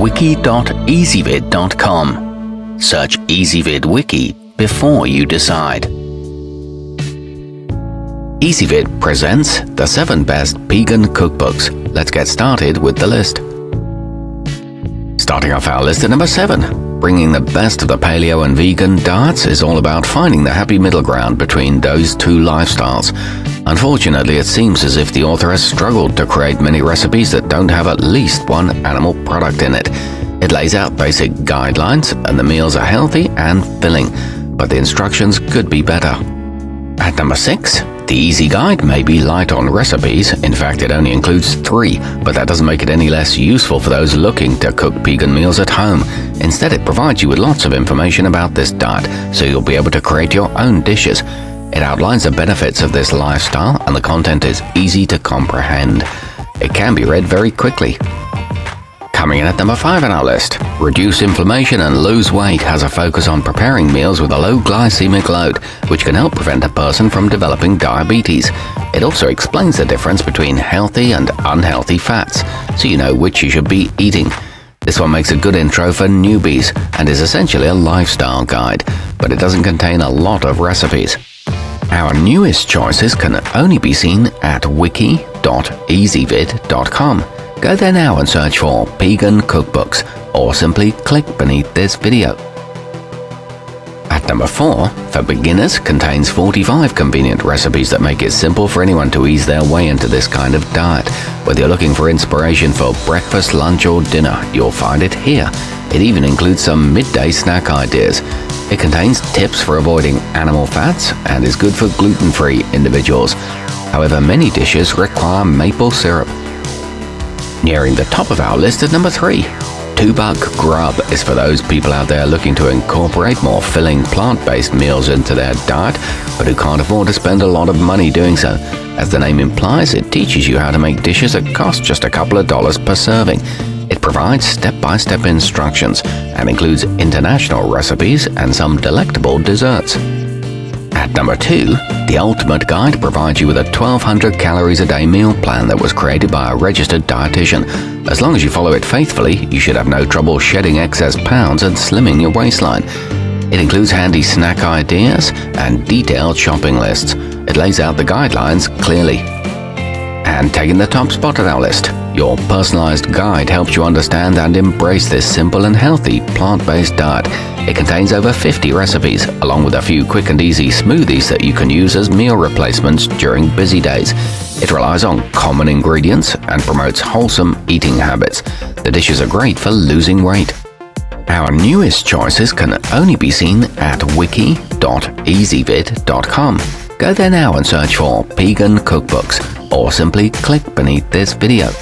wiki.ezvid.com. Search Ezvid Wiki before you decide. Ezvid presents the 7 best Pegan cookbooks. Let's get started with the list. Starting off our list at number 7. Bringing the best of the paleo and vegan diets is all about finding the happy middle ground between those two lifestyles. Unfortunately, it seems as if the author has struggled to create many recipes that don't have at least one animal product in it. It lays out basic guidelines, and the meals are healthy and filling, but the instructions could be better. At number 6, the Easy Guide may be light on recipes. In fact, it only includes 3, but that doesn't make it any less useful for those looking to cook Pegan meals at home. Instead, it provides you with lots of information about this diet, so you'll be able to create your own dishes. It outlines the benefits of this lifestyle, and the content is easy to comprehend. It can be read very quickly. Coming in at number 5 on our list, Reduce Inflammation and Lose Weight has a focus on preparing meals with a low glycemic load, which can help prevent a person from developing diabetes. It also explains the difference between healthy and unhealthy fats, so you know which you should be eating. This one makes a good intro for newbies and is essentially a lifestyle guide, but it doesn't contain a lot of recipes. Our newest choices can only be seen at wiki.ezvid.com. Go there now and search for Pegan Cookbooks, or simply click beneath this video. At number 4, For Beginners contains 45 convenient recipes that make it simple for anyone to ease their way into this kind of diet. Whether you're looking for inspiration for breakfast, lunch, or dinner, you'll find it here. It even includes some midday snack ideas. It contains tips for avoiding animal fats and is good for gluten-free individuals. However, many dishes require maple syrup. Nearing the top of our list at number 3. 2-buck grub is for those people out there looking to incorporate more filling plant-based meals into their diet, but who can't afford to spend a lot of money doing so. As the name implies, it teaches you how to make dishes that cost just a couple of dollars per serving. It provides step-by-step instructions and includes international recipes and some delectable desserts. At number 2, The Ultimate Guide provides you with a 1,200 calories a day meal plan that was created by a registered dietitian. As long as you follow it faithfully, you should have no trouble shedding excess pounds and slimming your waistline. It includes handy snack ideas and detailed shopping lists. It lays out the guidelines clearly. And taking the top spot at our list, your personalized guide helps you understand and embrace this simple and healthy plant-based diet. It contains over 50 recipes, along with a few quick and easy smoothies that you can use as meal replacements during busy days. It relies on common ingredients and promotes wholesome eating habits. The dishes are great for losing weight. Our newest choices can only be seen at wiki.ezvid.com. Go there now and search for Pegan Cookbooks, or simply click beneath this video.